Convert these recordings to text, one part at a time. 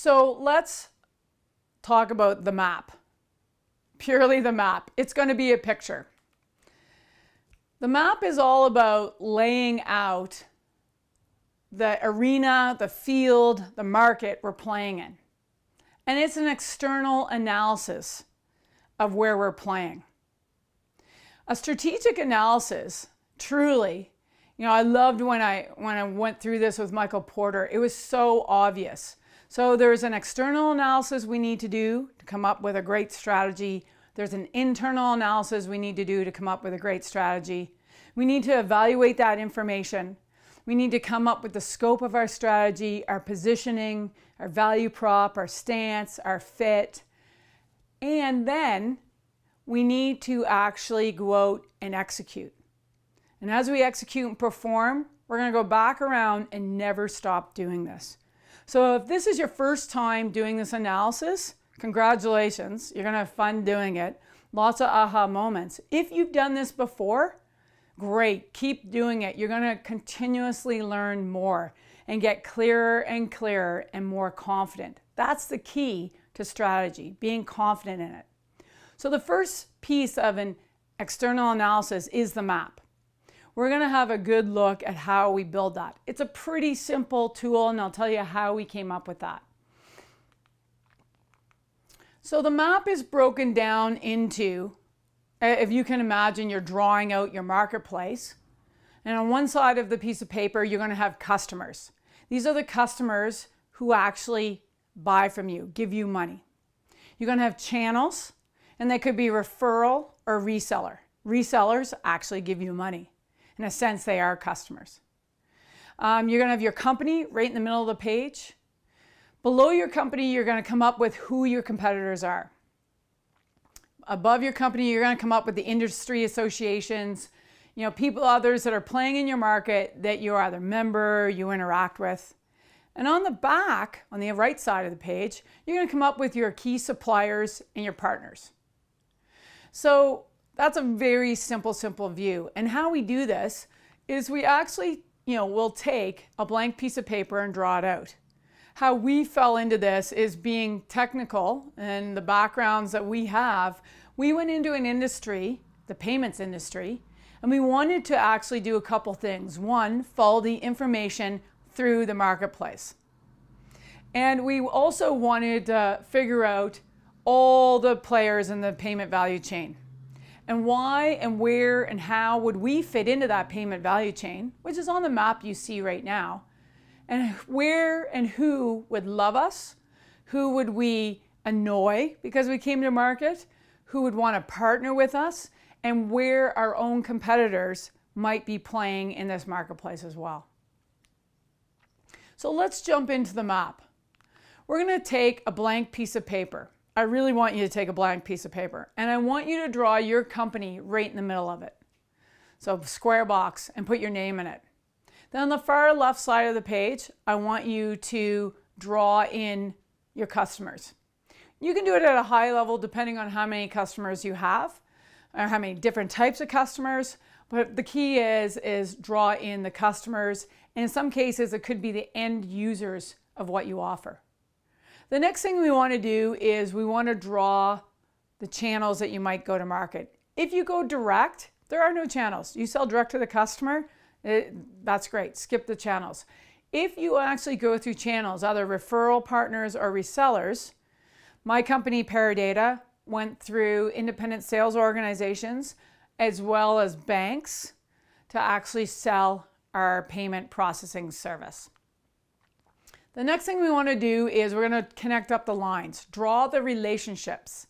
So let's talk about the map. Purely the map. It's going to be a picture. The map is all about laying out the arena, the field, the market we're playing in. And it's an external analysis of where we're playing. A strategic analysis, truly, I loved when I went through this with Michael Porter. It was so obvious. So there's an external analysis we need to do to come up with a great strategy. There's an internal analysis we need to do to come up with a great strategy. We need to evaluate that information. We need to come up with the scope of our strategy, our positioning, our value prop, our stance, our fit. And then we need to actually go out and execute. And as we execute and perform, we're going to go back around and never stop doing this. So if this is your first time doing this analysis, congratulations. You're going to have fun doing it. Lots of aha moments. If you've done this before, great. Keep doing it. You're going to continuously learn more and get clearer and clearer and more confident. That's the key to strategy, being confident in it. So the first piece of an external analysis is the map. We're going to have a good look at how we build that. It's a pretty simple tool, and I'll tell you how we came up with that. So the map is broken down into, if you can imagine, you're drawing out your marketplace. And on one side of the piece of paper, you're going to have customers. These are the customers who actually buy from you, give you money. You're going to have channels, and they could be referral or reseller. Resellers actually give you money. In a sense, they are customers. You're going to have your company right in the middle of the page. Below your company, you're going to come up with who your competitors are. Above your company, you're going to come up with the industry associations, others that are playing in your market that you either member, you interact with. And on the back, on the right side of the page, you're going to come up with your key suppliers and your partners. So that's a very simple view. And how we do this is we actually, we'll take a blank piece of paper and draw it out. How we fell into this is being technical and the backgrounds that we have. We went into an industry, the payments industry, and we wanted to actually do a couple things. One, follow the information through the marketplace. And we also wanted to figure out all the players in the payment value chain. And why and where and how would we fit into that payment value chain, which is on the map you see right now. And where and who would love us, who would we annoy because we came to market, who would want to partner with us, and where our own competitors might be playing in this marketplace as well. So let's jump into the map. We're going to take a blank piece of paper. I really want you to take a blank piece of paper, and I want you to draw your company right in the middle of it. So square box and put your name in it. Then on the far left side of the page, I want you to draw in your customers. You can do it at a high level depending on how many customers you have or how many different types of customers. But the key is draw in the customers. And in some cases, it could be the end users of what you offer. The next thing we want to do is we want to draw the channels that you might go to market. If you go direct, there are no channels. You sell direct to the customer, that's great. Skip the channels. If you actually go through channels, either referral partners or resellers, my company Paradata went through independent sales organizations as well as banks to actually sell our payment processing service. The next thing we want to do is we're going to connect up the lines, draw the relationships.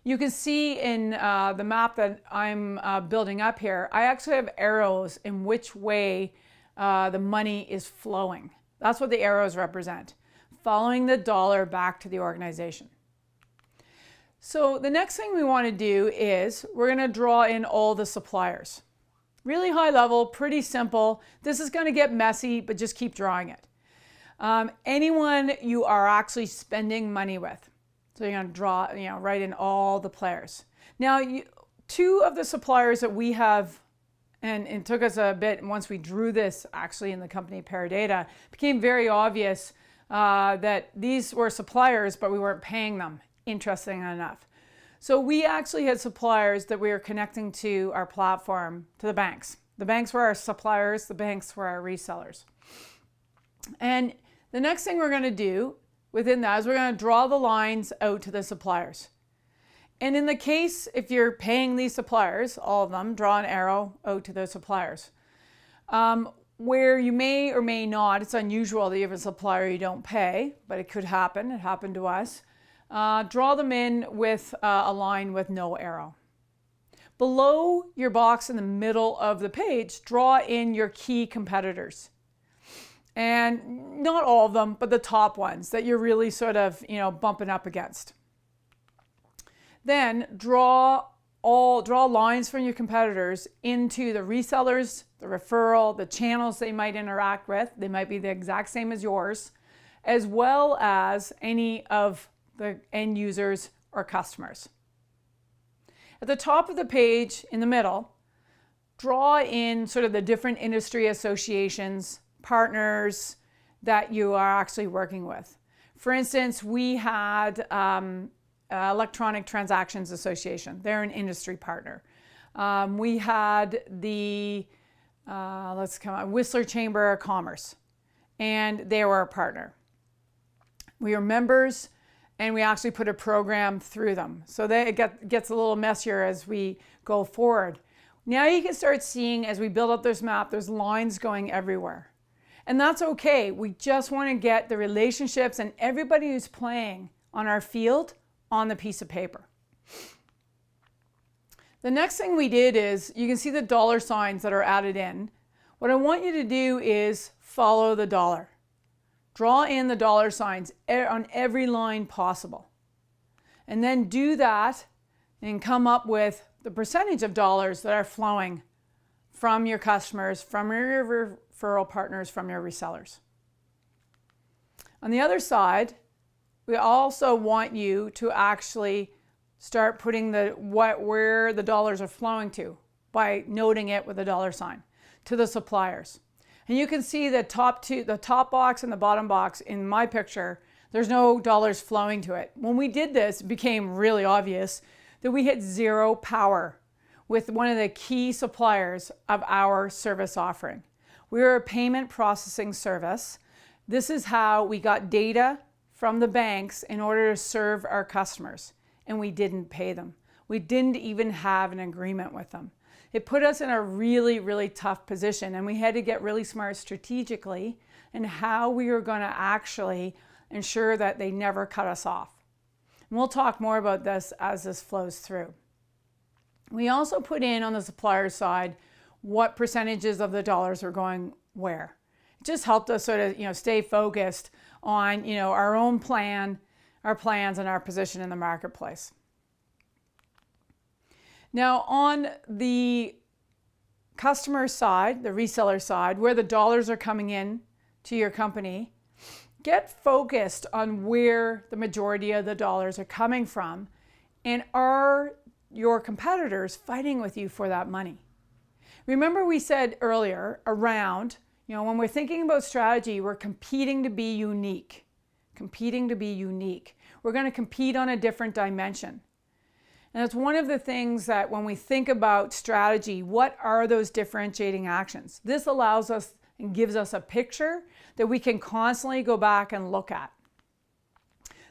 You can see in the map that I'm building up here, I actually have arrows in which way the money is flowing. That's what the arrows represent, following the dollar back to the organization. So the next thing we want to do is we're going to draw in all the suppliers. Really high level, pretty simple. This is going to get messy, but just keep drawing it. Anyone you are actually spending money with. So you're going to draw, write in all the players. Now, two of the suppliers that we have, and it took us a bit once we drew this actually in the company Paradata, became very obvious that these were suppliers, but we weren't paying them, interesting enough. So we actually had suppliers that we were connecting to our platform, to the banks. The banks were our suppliers, the banks were our resellers. And the next thing we're going to do within that is we're going to draw the lines out to the suppliers. And in the case, if you're paying these suppliers, all of them, draw an arrow out to those suppliers. Where you may or may not, it's unusual that you have a supplier you don't pay, but it could happen. It happened to us. Draw them in with a line with no arrow. Below your box in the middle of the page, draw in your key competitors. And not all of them, but the top ones that you're really sort of, bumping up against. Then draw lines from your competitors into the resellers, the referral, the channels they might interact with. They might be the exact same as yours, as well as any of the end users or customers. At the top of the page in the middle, draw in sort of the different industry associations, partners that you are actually working with. For instance, we had Electronic Transactions Association. They're an industry partner. We had the Whistler Chamber of Commerce, and they were a partner. We are members, and we actually put a program through them. So it gets a little messier as we go forward. Now you can start seeing, as we build up this map, there's lines going everywhere. And that's okay. We just want to get the relationships and everybody who's playing on our field on the piece of paper. The next thing we did is, you can see the dollar signs that are added in. What I want you to do is follow the dollar. Draw in the dollar signs on every line possible. And then do that and come up with the percentage of dollars that are flowing from your customers, from your referral partners, from your resellers. On the other side, we also want you to actually start putting where the dollars are flowing to by noting it with a dollar sign to the suppliers. And you can see the top box and the bottom box in my picture, there's no dollars flowing to it. When we did this, it became really obvious that we had zero power with one of the key suppliers of our service offering. We were a payment processing service. This is how we got data from the banks in order to serve our customers, and we didn't pay them. We didn't even have an agreement with them. It put us in a really, really tough position, and we had to get really smart strategically in how we were going to actually ensure that they never cut us off. And we'll talk more about this as this flows through. We also put in on the supplier side what percentages of the dollars are going where. It just helped us sort of stay focused on our own plan, our plans, and our position in the marketplace. Now on the customer side, the reseller side, where the dollars are coming in to your company, get focused on where the majority of the dollars are coming from, and are your competitors fighting with you for that money? Remember we said earlier around, when we're thinking about strategy, we're competing to be unique. Competing to be unique. We're going to compete on a different dimension. And that's one of the things that when we think about strategy, what are those differentiating actions? This allows us and gives us a picture that we can constantly go back and look at.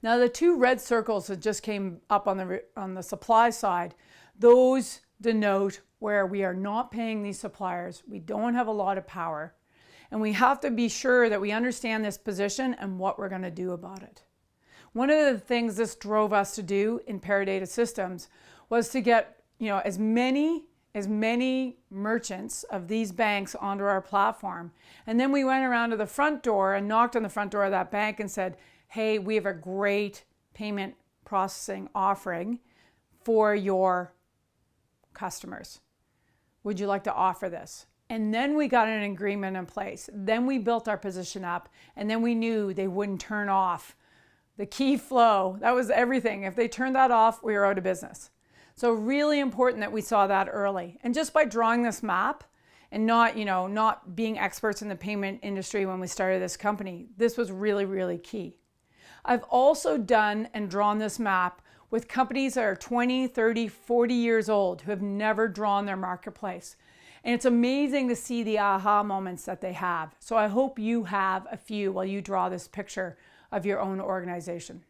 Now the two red circles that just came up on the supply side, those denote where we are not paying these suppliers. We don't have a lot of power. And we have to be sure that we understand this position and what we're going to do about it. One of the things this drove us to do in Paradata Systems was to get as many merchants of these banks onto our platform. And then we went around to the front door and knocked on the front door of that bank and said, hey, we have a great payment processing offering for your customers. Would you like to offer this? And then we got an agreement in place. Then we built our position up, and then we knew they wouldn't turn off the key flow. That was everything. If they turned that off, we were out of business. So really important that we saw that early. And just by drawing this map, and not, not being experts in the payment industry when we started this company. This was really, really key. I've also done and drawn this map with companies that are 20, 30, 40 years old who have never drawn their marketplace. And it's amazing to see the aha moments that they have. So I hope you have a few while you draw this picture of your own organization.